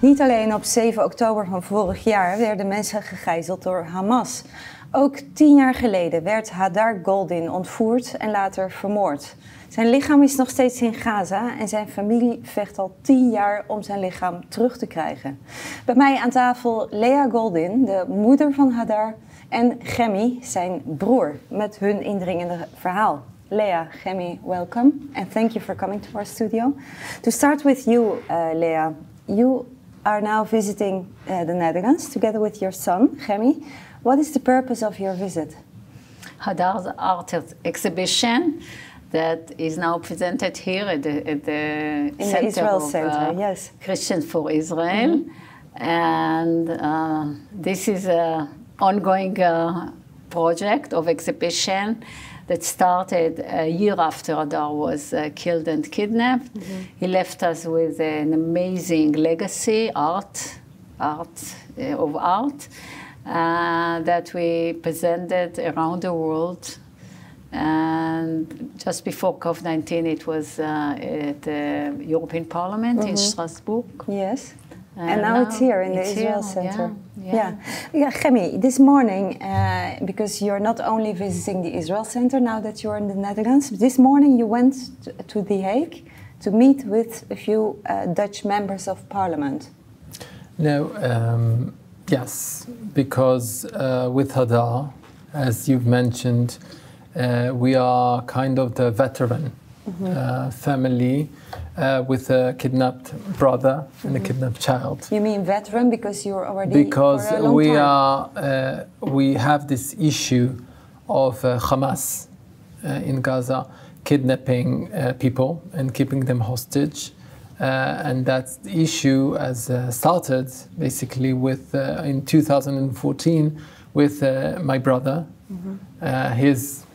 Niet alleen op 7 oktober van vorig jaar werden mensen gegijzeld door Hamas. Ook 10 jaar geleden werd Hadar Goldin ontvoerd en later vermoord. Zijn lichaam is nog steeds in Gaza en zijn familie vecht al 10 jaar om zijn lichaam terug te krijgen. Bij mij aan tafel Leah Goldin, de moeder van Hadar, en Gemi, zijn broer, met hun indringende verhaal. Leah, Gemi, welcome and thank you for coming to our studio. To start with you, Leah, you are now visiting the Netherlands together with your son, Gemi. What is the purpose of your visit? Hadar's art exhibition that is now presented here at the In Center the Israel of Center, yes. Christians for Israel. And this is an ongoing project of exhibition that started a year after Hadar was killed and kidnapped. He left us with an amazing legacy, art that we presented around the world. And just before COVID-19, it was at the European Parliament in Strasbourg. Yes. And now it's here in the Israel Center. Yeah. Gemi, this morning, because you're not only visiting the Israel Center now that you're in the Netherlands, this morning you went to The Hague to meet with a few Dutch members of Parliament. No, yes, because with Hadar, as you've mentioned, we are kind of the veteran family with a kidnapped brother and a kidnapped child. You mean veteran because you're already because for a long time? We have this issue of Hamas in Gaza kidnapping people and keeping them hostage. And that issue has started basically with in 2014 with my brother, his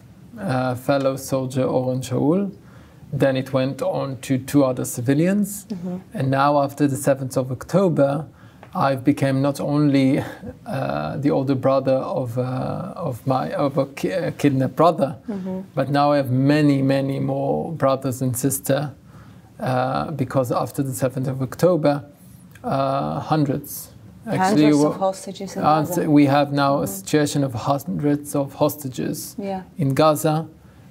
fellow soldier Oren Shaul. Then it went on to 2 other civilians, and now after the 7th of October, I've become not only the older brother of a kidnapped brother, but now I have many more brothers and sisters. Because after the 7th of October, hundreds. Actually, hundreds of hostages in Gaza. We have now a situation of hundreds of hostages in Gaza,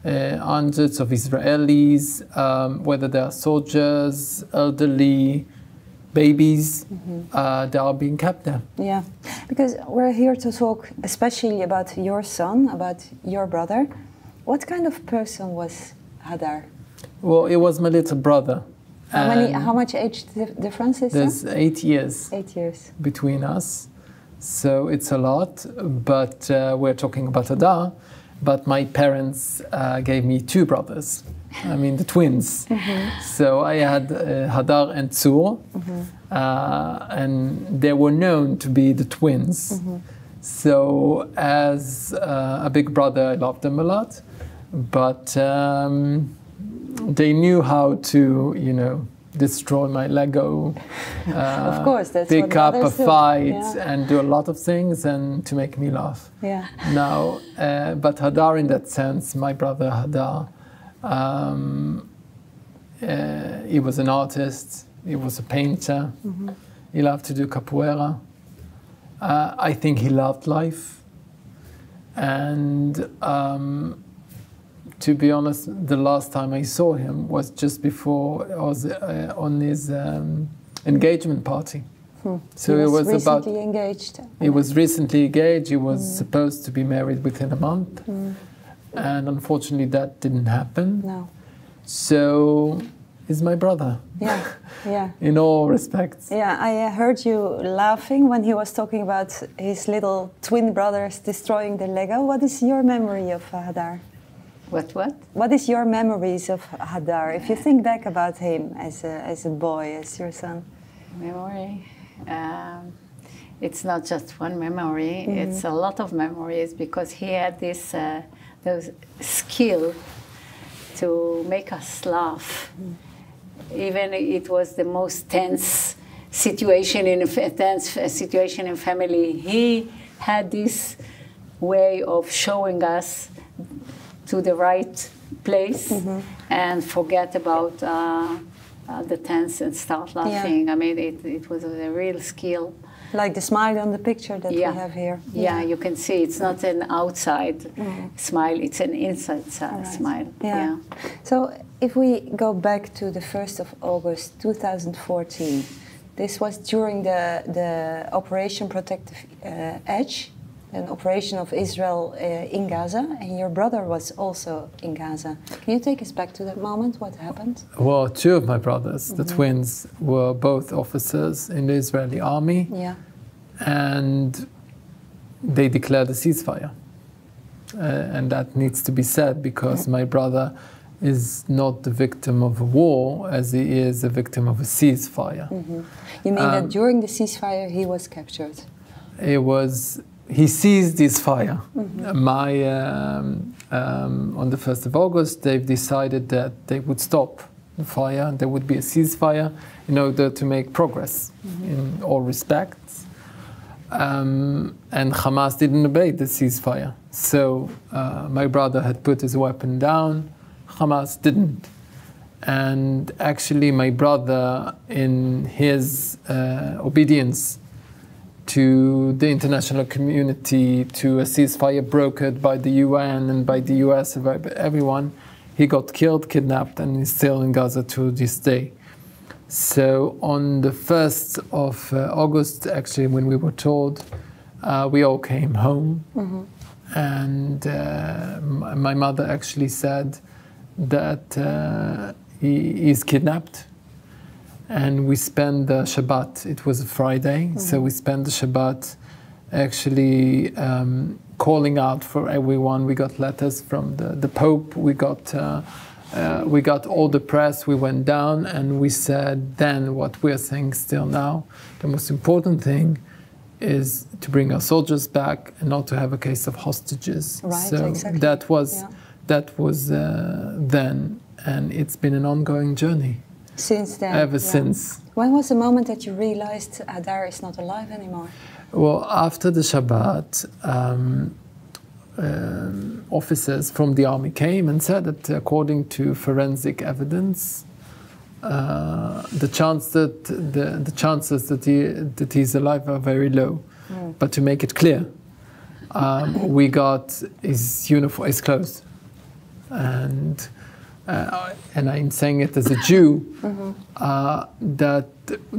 hundreds of Israelis, whether they are soldiers, elderly, babies, they are being kept there. Yeah, because we're here to talk especially about your son, about your brother. What kind of person was Hadar? Well, it was my little brother. How much age difference is there? There's 8 years. 8 years. Between us. So it's a lot, but we're talking about Hadar. But my parents gave me 2 brothers. I mean, the twins. So I had Hadar and Tzur, and they were known to be the twins. So as a big brother, I loved them a lot. But they knew how to, destroy my Lego, of course, that's pick what up a do. fight, and do a lot of things, and to make me laugh. Yeah. Now, but Hadar, in that sense, my brother Hadar, he was an artist. He was a painter. He loved to do capoeira. I think he loved life, and. To be honest, the last time I saw him was just before I was on his engagement party. So he was recently engaged. He was recently engaged. He was supposed to be married within a month, and unfortunately, that didn't happen. No. So he's my brother. Yeah. In all respects. Yeah, I heard you laughing when he was talking about his little twin brothers destroying the Lego. What is your memory of Hadar? What? What is your memories of Hadar? If you think back about him as a boy, as your son. Memory? It's not just one memory. It's a lot of memories because he had this skill to make us laugh. Even it was the most tense situation in family. He had this way of showing us to the right place and forget about the tense and start laughing. I mean, it was a real skill. Like the smile on the picture that we have here. Yeah, you can see it's not an outside smile, it's an inside smile. Yeah. So if we go back to the 1st of August 2014, this was during the Operation Protective Edge, an operation of Israel in Gaza, and your brother was also in Gaza. Can you take us back to that moment? What happened? Well, two of my brothers, the twins, were both officers in the Israeli army. Yeah. And they declared a ceasefire. And that needs to be said because my brother is not the victim of a war as he is a victim of a ceasefire. You mean that during the ceasefire he was captured? He seized his fire. On the 1st of August, they've decided that they would stop the fire and there would be a ceasefire in order to make progress in all respects. And Hamas didn't obey the ceasefire. So my brother had put his weapon down, Hamas didn't. And actually my brother, in his obedience to the international community, to a ceasefire brokered by the UN and by the US, and by everyone, he got killed, kidnapped, and is still in Gaza to this day. So on the 1st of August, actually, when we were told, we all came home. And my mother actually said that he is kidnapped. And we spent the Shabbat, it was a Friday, so we spent the Shabbat actually calling out for everyone. We got letters from the Pope, we got all the press, we went down and we said then what we're saying still now. The most important thing is to bring our soldiers back and not to have a case of hostages. Right, so exactly. that was then, and it's been an ongoing journey. Since then? Ever since. When was the moment that you realized Hadar is not alive anymore? Well, after the Shabbat, officers from the army came and said that according to forensic evidence, the chances that he's alive are very low. But to make it clear, we got his uniform, his clothes, and I'm saying it as a Jew, that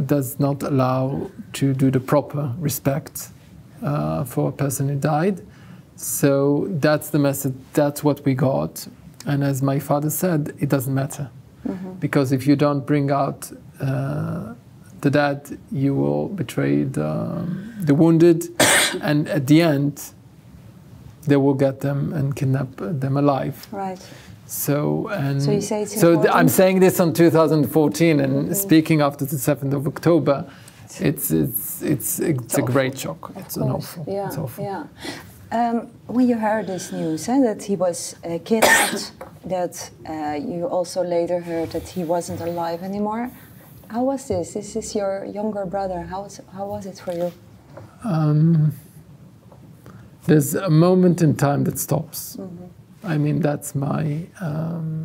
does not allow to do the proper respect for a person who died. So that's the message, that's what we got. And as my father said, it doesn't matter. Because if you don't bring out the dead, you will betray the wounded, and at the end, they will get them and kidnap them alive. Right. So you say it's I'm saying this on 2014, and speaking after the 7th of October, it's a great shock. It's an awful. Yeah, it's awful. Yeah. When you heard this news, that he was kidnapped, that you also later heard that he wasn't alive anymore, how was this? This is your younger brother. How was it for you? There's a moment in time that stops. I mean, that's my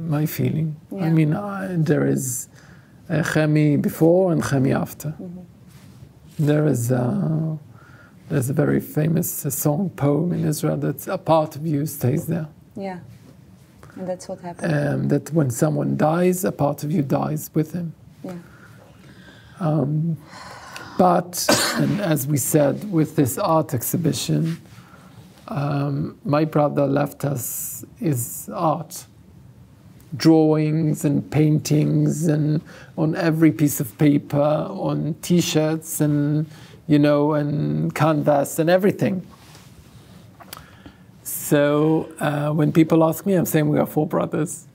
my feeling. Yeah. I mean, there is a Chemi before and Chemi after. There's a very famous song, poem in Israel that's a part of you stays there. Yeah, and that's what happened. That when someone dies, a part of you dies with him. Yeah. But, and as we said, with this art exhibition, my brother left us his art, drawings and paintings, and on every piece of paper, on T-shirts, and and canvas and everything. So when people ask me, I'm saying we are 4 brothers.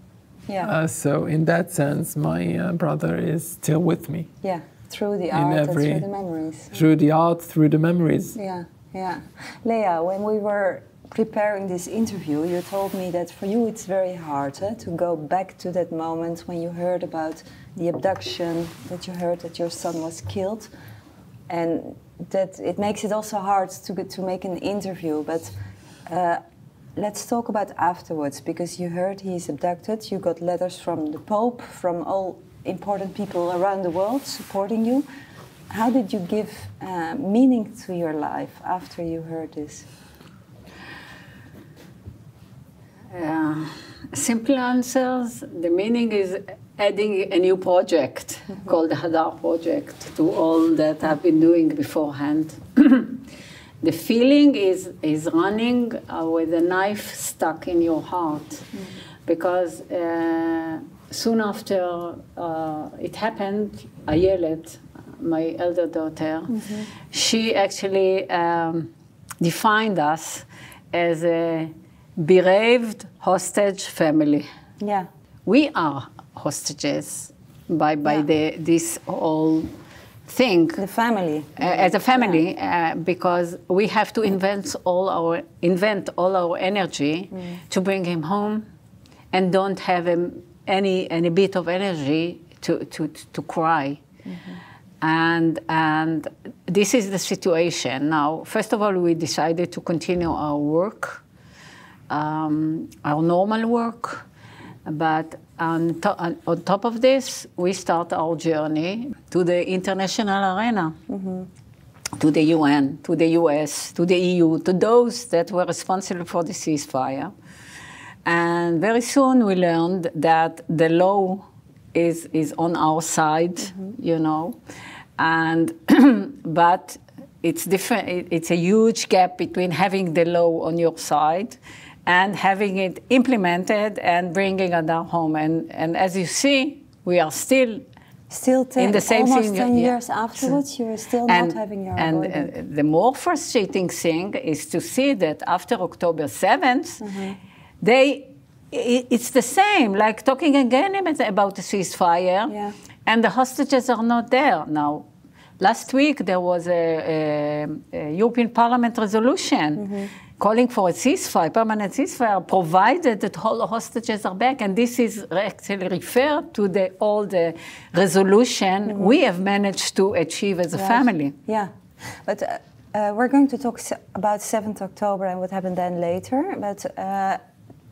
Yeah. So in that sense, my brother is still with me. Yeah, through the art and through the memories. Through the art, through the memories. Yeah, yeah. Leah, when we were preparing this interview, you told me that for you it's very hard to go back to that moment when you heard about the abduction, that you heard that your son was killed, and that it makes it also hard to make an interview. But let's talk about afterwards, because you heard he's abducted, you got letters from the Pope, from all important people around the world supporting you. How did you give meaning to your life after you heard this? Simple answers. The meaning is adding a new project called the Hadar Project to all that I've been doing beforehand. The feeling is running with a knife stuck in your heart, because soon after it happened, Ayelet, my elder daughter, she actually defined us as a bereaved hostage family. Yeah. We are hostages by this whole thing. The family. As a family, because we have to invent all our energy to bring him home, and don't have any bit of energy to cry. And this is the situation. Now, first of all, we decided to continue our work, our normal work, but on top of this, we start our journey to the international arena, to the UN, to the US, to the EU, to those that were responsible for the ceasefire. And very soon we learned that the law is on our side, you know, and but it's different. It's a huge gap between having the law on your side and having it implemented and bringing it down home. And as you see, we are still in the same almost thing. 10 years afterwards, you're still not having your organ. And the more frustrating thing is to see that after October 7th, it's the same, like talking again about the ceasefire, and the hostages are not there. Now, last week there was a European Parliament resolution calling for a ceasefire, permanent ceasefire, provided that all hostages are back. And this is actually referred to all the resolution we have managed to achieve as a family. Yeah, but we're going to talk about 7th October and what happened then later. But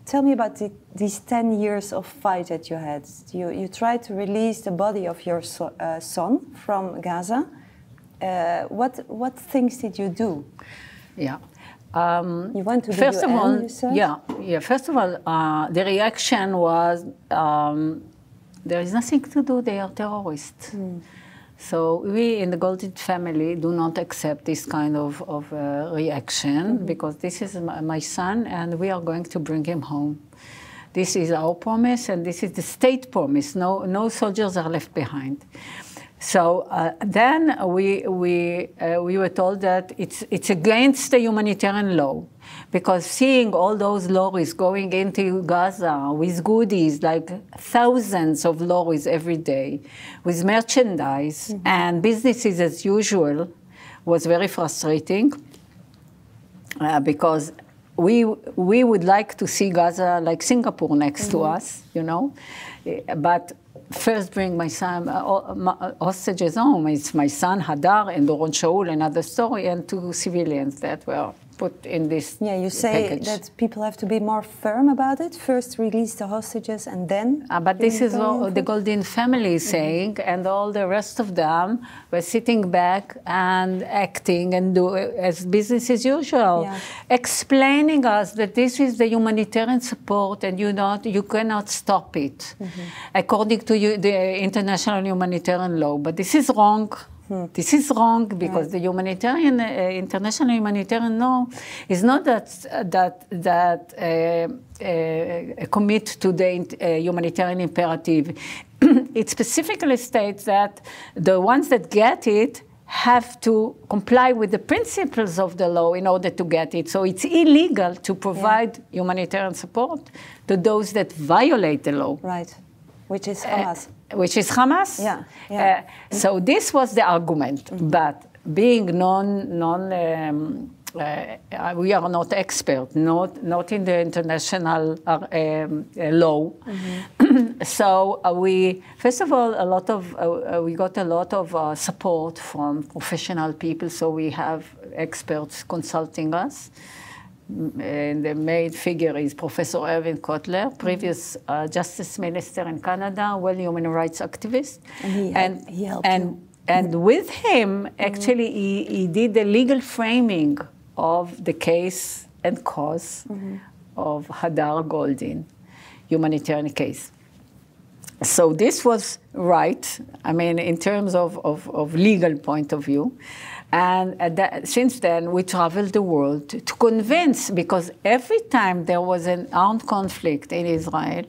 tell me about these 10 years of fight that you had. You tried to release the body of your son from Gaza. What things did you do? Yeah. You went to the first UN, of all, you said? Yeah. First of all, the reaction was there is nothing to do. They are terrorists. So we in the Goldin family do not accept this kind of reaction, because this is my son, and we are going to bring him home. This is our promise, and this is the state promise. No soldiers are left behind. So then we were told that it's against the humanitarian law, because seeing all those lorries going into Gaza with goodies, like thousands of lorries every day, with merchandise and businesses as usual, was very frustrating, because we would like to see Gaza like Singapore next to us, you know, but first bring my son hostages home. It's my son Hadar and Doron Shaul, another story, and 2 civilians that were put in this you say package. that people have to be more firm about it. First release the hostages and then... but this is what the Goldin family is saying, and all the rest of them were sitting back and acting and do as business as usual, explaining us that this is the humanitarian support and you cannot stop it according to the international humanitarian law. But this is wrong. This is wrong, because the humanitarian, international humanitarian law is not that commit to the humanitarian imperative. It specifically states that the ones that get it have to comply with the principles of the law in order to get it. So it's illegal to provide humanitarian support to those that violate the law. Right, which is Hamas. Which is Hamas. So this was the argument, but being we are not expert, not in the international law. So first of all, we got a lot of support from professional people. So we have experts consulting us. And the main figure is Professor Irvin Kotler, previous Justice Minister in Canada, well human rights activist. And he helped you. And with him, actually, he did the legal framing of the case and cause of Hadar Goldin, humanitarian case. So this was right, I mean, in terms of legal point of view. And since then, we traveled the world to convince, because every time there was an armed conflict in Israel,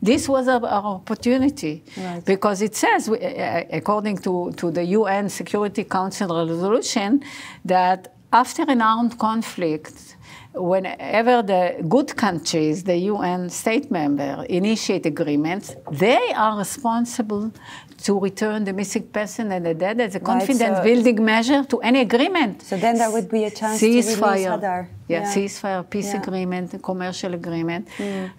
this was our opportunity. Right. Because it says, according to the UN Security Council resolution, that after an armed conflict, whenever the good countries, the UN state member, initiate agreements, they are responsible to return the missing person and the dead as a confidence-building measure to any agreement. So then there would be a chance to release Hadar. Ceasefire, peace agreement, commercial agreement.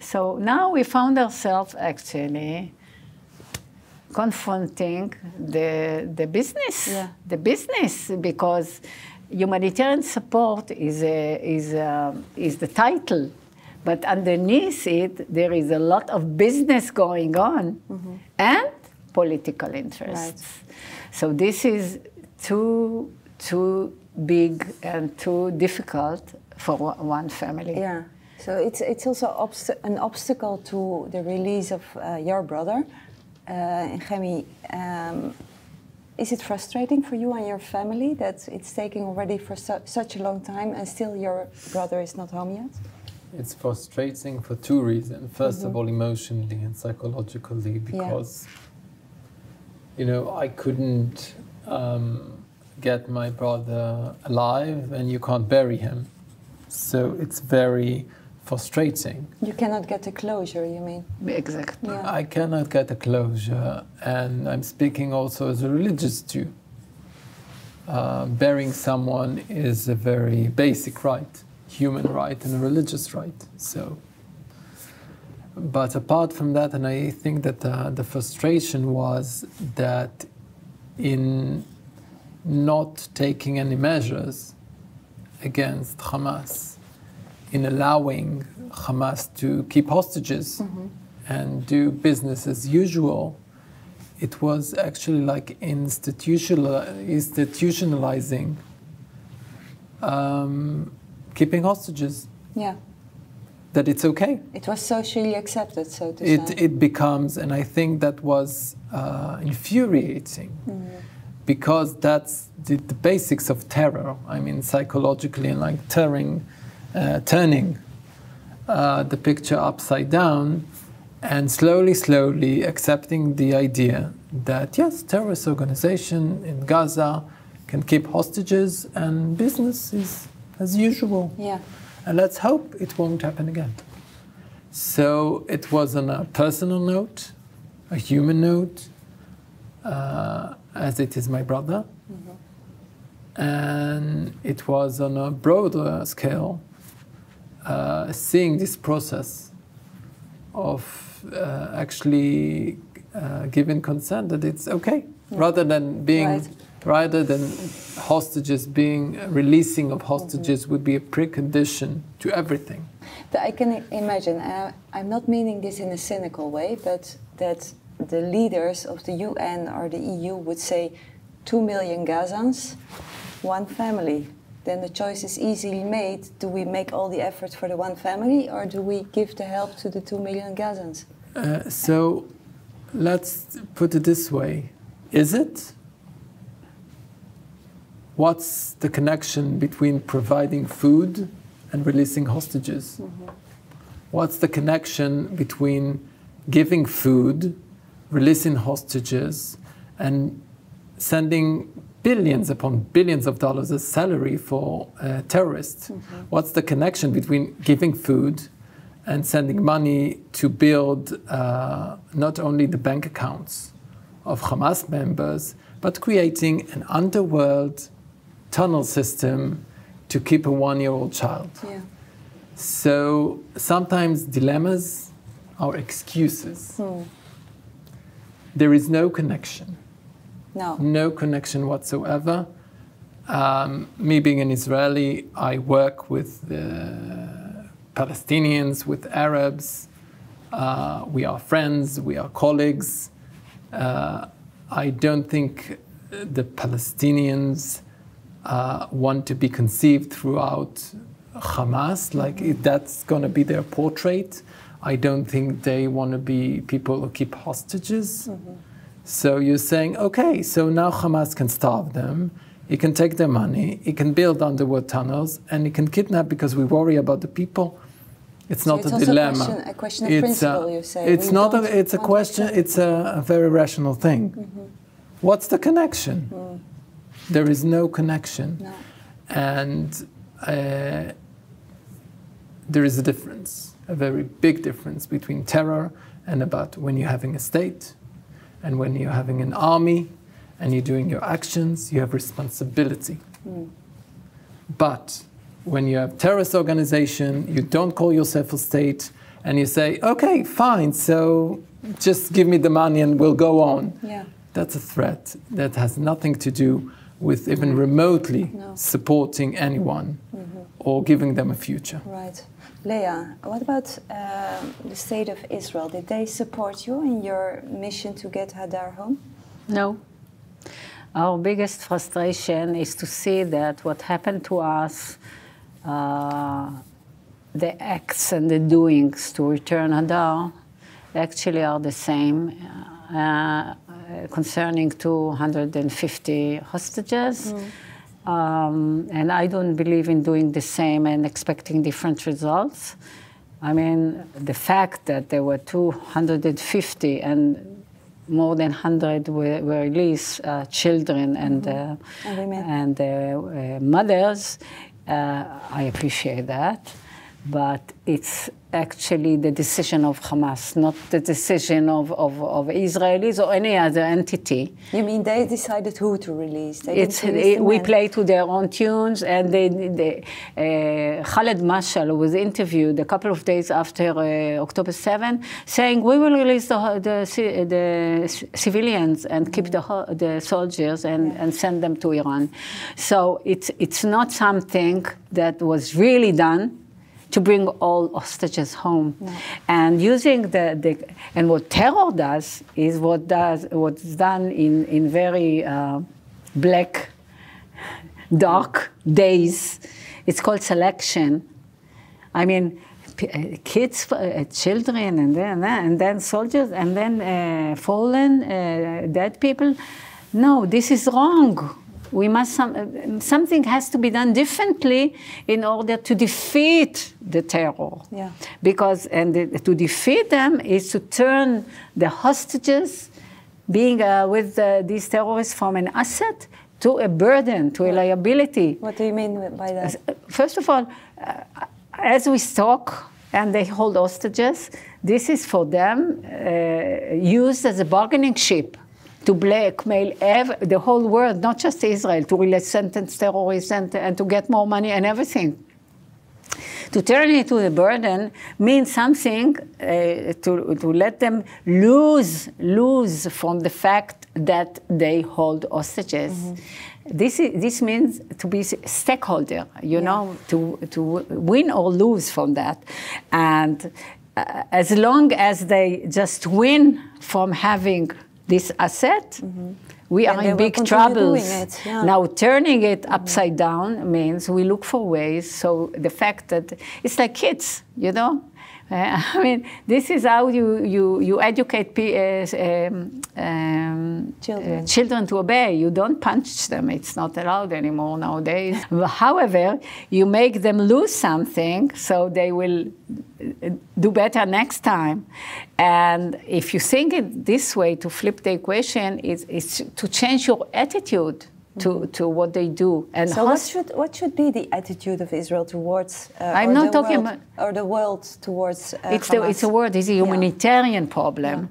So now we found ourselves actually confronting the business, because humanitarian support is the title, but underneath it there is a lot of business going on and political interests. Right. So this is too big and too difficult for one family. Yeah. So it's also an obstacle to the release of your brother, Gemi. Is it frustrating for you and your family that it's taking already for such a long time and still your brother is not home yet? It's frustrating for two reasons. First of all, emotionally and psychologically, because you know, I couldn't get my brother alive and you can't bury him. So it's very frustrating. You cannot get a closure, you mean? Exactly. Yeah. I cannot get a closure, and I'm speaking also as a religious Jew. Burying someone is a very basic right, human right and a religious right. So, but apart from that, and I think that the frustration was that in not taking any measures against Hamas, in allowing Hamas to keep hostages and do business as usual, it was actually like institutionalizing keeping hostages. Yeah. That it's okay. It was socially accepted, so to say. It becomes, and I think that was infuriating, because that's the basics of terror. I mean, psychologically, and like turning the picture upside down, and slowly accepting the idea that yes, terrorist organization in Gaza can keep hostages and business is as usual. Yeah. And let's hope it won't happen again. So it was on a personal note, a human note, as it is my brother. And it was on a broader scale, seeing this process of actually giving consent that it's okay, rather than being, rather than hostages being, releasing of hostages would be a precondition to everything. But I can imagine, I'm not meaning this in a cynical way, but that the leaders of the UN or the EU would say 2 million Gazans, one family. Then the choice is easily made. Do we make all the effort for the one family, or do we give the help to the 2 million Gazans? So let's put it this way. Is it? What's the connection between providing food and releasing hostages? What's the connection between giving food, releasing hostages, and sending billions upon billions of dollars as salary for terrorists? What's the connection between giving food and sending money to build not only the bank accounts of Hamas members, but creating an underworld tunnel system to keep a 1-year-old child? Yeah. So sometimes dilemmas are excuses. There is no connection. No. No connection whatsoever. Me being an Israeli, I work with Palestinians, with Arabs. We are friends, we are colleagues. I don't think the Palestinians want to be conceived throughout Hamas, like that's going to be their portrait. I don't think they want to be people who keep hostages. So you're saying, okay, so now Hamas can starve them, it can take their money, it can build underwater tunnels, and it can kidnap because we worry about the people. It's not a dilemma. A question of principle, you say. It's not. It's a question. It's a very rational thing. What's the connection? There is no connection, and there is a difference, a very big difference between terror and about when you're having a state, and when you're having an army, and you're doing your actions. You have responsibility, but when you have terrorist organization, you don't call yourself a state, and you say, okay, fine, so just give me the money and we'll go on. Yeah. That's a threat. That has nothing to do with even remotely supporting anyone or giving them a future. Right. Leah, what about the state of Israel? Did they support you in your mission to get Hadar home? No. Our biggest frustration is to see that what happened to us, the acts and the doings to return Hadar actually are the same concerning 250 hostages. And I don't believe in doing the same and expecting different results. I mean, the fact that there were 250 and more than 100 were released, children and mothers, I appreciate that, but it's actually the decision of Hamas, not the decision of Israelis or any other entity. You mean they decided who to release? We play to their own tunes, and Khaled Mashal, who was interviewed a couple of days after October 7, saying we will release the civilians and keep the soldiers and send them to Iran. So it's not something that was really done to bring all hostages home. And using and what terror does is what's done in very black, dark days. It's called selection. I mean, kids, children, and then soldiers, and then fallen, dead people. No, this is wrong. We must something has to be done differently in order to defeat the terror. Yeah. Because to defeat them is to turn the hostages, being with these terrorists, from an asset to a burden, to a liability. What do you mean by that? First of all, as we talk and they hold hostages, this is for them used as a bargaining chip to blackmail the whole world, not just Israel, to really sentence terrorists and to get more money and everything. To turn it to a burden means something to let them lose from the fact that they hold hostages. This means to be stakeholder, you know, to win or lose from that. And as long as they just win from having this asset, we are in big troubles. Now, turning it upside down means we look for ways. So the fact that it's like kids, you know? I mean, this is how you educate children to obey. You don't punch them. It's not allowed anymore nowadays. However, you make them lose something so they will do better next time. And if you think it this way, to flip the equation, it's to change your attitude to what they do. And so what should be the attitude of Israel towards I'm not talking about, or the world towards it's a word. It's a humanitarian problem.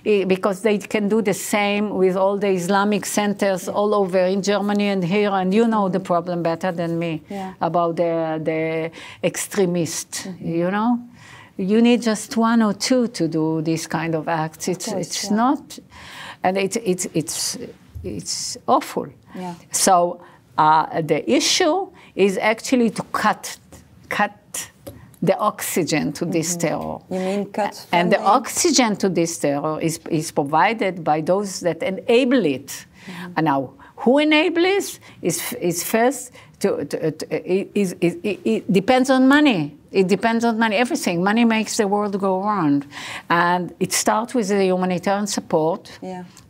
Because they can do the same with all the Islamic centers all over in Germany and here, and you know the problem better than me about the extremists, you know? You need just one or two to do these kind of acts. It's not, and it's awful. Yeah. So the issue is actually to cut the oxygen to this terror. You mean cut funding? And the oxygen to this terror is provided by those that enable it. And now, who enables is first it depends on money. It depends on money, everything. Money makes the world go round. And it starts with the humanitarian support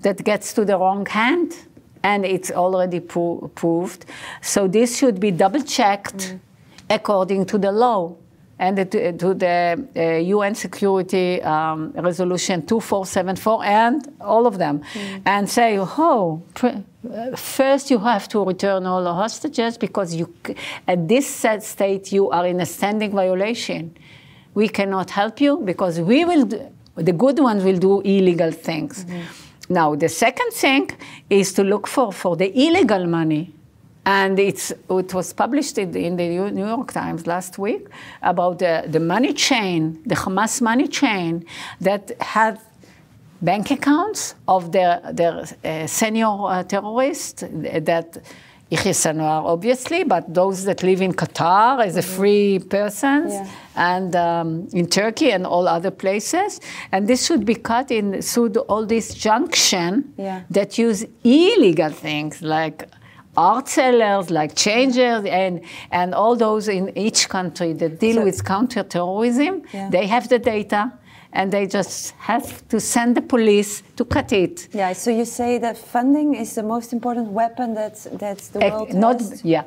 that gets to the wrong hand, and it's already proved. So this should be double-checked according to the law and to the UN Security Resolution 2474 and all of them, and say, first you have to return all the hostages because at this state you are in a standing violation. We cannot help you because the good ones will do illegal things. Now, the second thing is to look for the illegal money. And it was published in the New York Times last week about the money chain, the Hamas money chain that had bank accounts of their senior terrorists, that Yahya Sinwar, obviously, but those that live in Qatar as a free persons, and in Turkey and all other places. And this should be cut through all this junction that use illegal things like art sellers, like changers, and all those in each country that deal with counter-terrorism. They have the data, and they just have to send the police to cut it. Yeah, so you say that funding is the most important weapon that the world has? Yeah,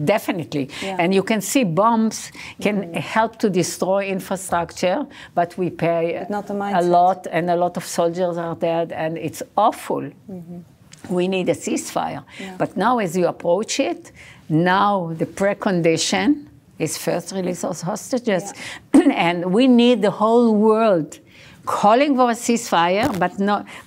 definitely. And you can see bombs can help to destroy infrastructure, but we pay a lot, and a lot of soldiers are dead, and it's awful. We need a ceasefire. But now as you approach it, now the precondition is first release those hostages. And we need the whole world calling for a ceasefire,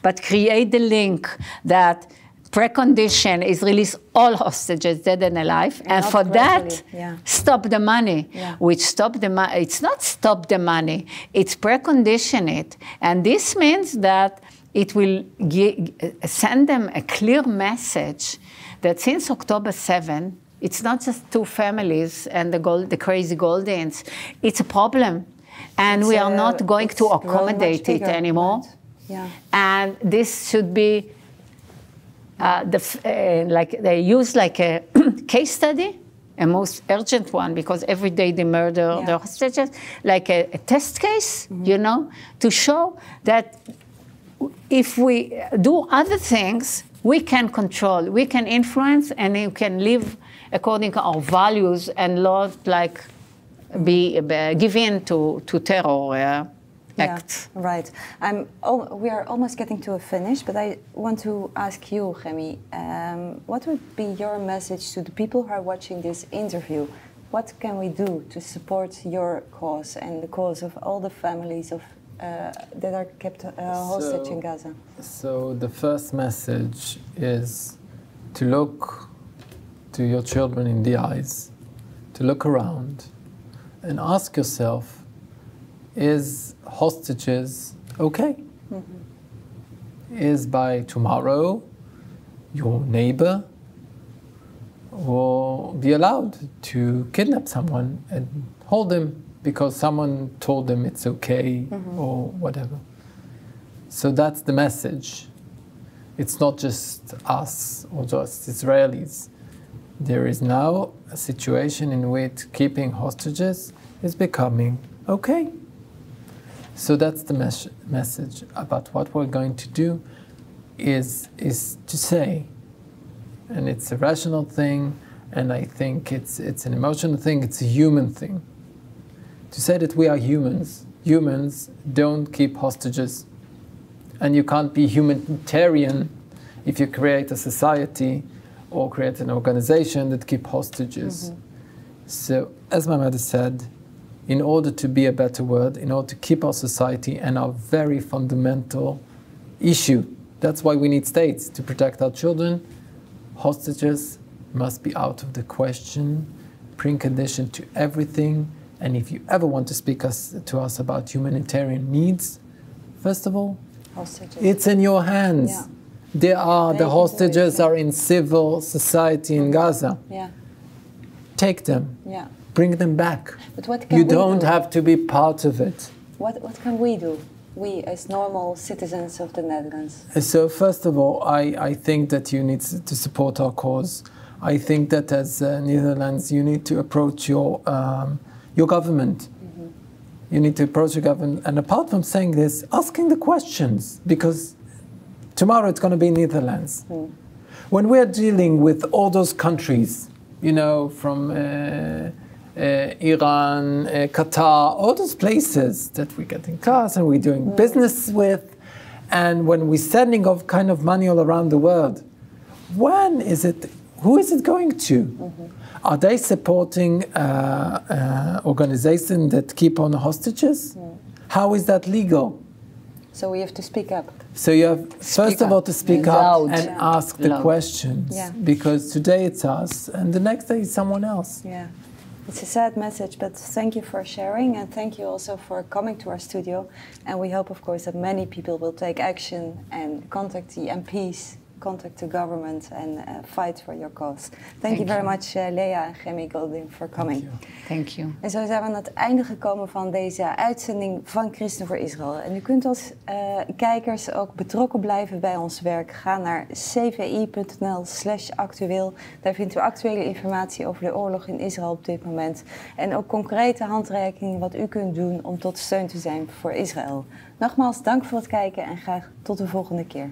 but create the link that precondition is release all hostages, dead and alive. And for that, stop the money. Which stop the money, it's not stop the money, it's precondition it. And this means that it will send them a clear message that since October 7, it's not just two families and the crazy Goldins. It's a problem. And we are not going to accommodate it anymore. And this should be, like they use like a case study, a most urgent one, because every day they murder the hostages, like a test case, you know, to show that if we do other things, we can control, we can influence, and we can live according to our values and not like give in to terror acts. Right. We are almost getting to a finish, but I want to ask you, Gemi, what would be your message to the people who are watching this interview? What can we do to support your cause and the cause of all the families of that are kept hostage in Gaza? So the first message is to look to your children in the eyes, to look around and ask yourself, is hostages okay? Is by tomorrow your neighbor will be allowed to kidnap someone and hold him because someone told them it's okay or whatever. So that's the message. It's not just us or just Israelis. There is now a situation in which keeping hostages is becoming okay. So that's the message about what we're going to do is to say, and it's a rational thing, and I think it's an emotional thing, it's a human thing. To say that we are humans. Humans don't keep hostages. And you can't be humanitarian if you create a society or create an organization that keep hostages. So, as my mother said, in order to be a better world, in order to keep our society and our very fundamental issue, that's why we need states, to protect our children, hostages must be out of the question, precondition to everything. And if you ever want to speak to us about humanitarian needs, first of all, hostages. It's in your hands. The hostages are in civil society in Gaza. Yeah. Take them. Yeah. Bring them back. But what can you we don't do? have to be part of it. What can we do? We as normal citizens of the Netherlands. So first of all, I think that you need to support our cause. I think that as Netherlands, you need to approach your government. Mm-hmm. You need to approach your government, and apart from saying this, asking the questions, because tomorrow it's going to be Netherlands. Mm. When we're dealing with all those countries, you know, from Iran, Qatar, all those places that we get in cars and we're doing business with, and when we're sending off kind of money all around the world, who is it going to? Mm-hmm. Are they supporting organizations that keep on hostages? Mm. How is that legal? So we have to speak up. So you have, first of all, to speak up and ask the questions. Yeah. Because today it's us, and the next day it's someone else. Yeah. It's a sad message, but thank you for sharing, and thank you also for coming to our studio. And we hope, of course, that many people will take action and contact the MPs, contact the government, and fight for your cause. Thank you very much, Leah en Haдар Goldin, for coming. Thank you. En zo zijn we aan het einde gekomen van deze uitzending van Christen voor Israël. En u kunt als kijkers ook betrokken blijven bij ons werk. Ga naar cvi.nl/actueel. Daar vindt u actuele informatie over de oorlog in Israël op dit moment. En ook concrete handreikingen wat u kunt doen om tot steun te zijn voor Israël. Nogmaals, dank voor het kijken en graag tot de volgende keer.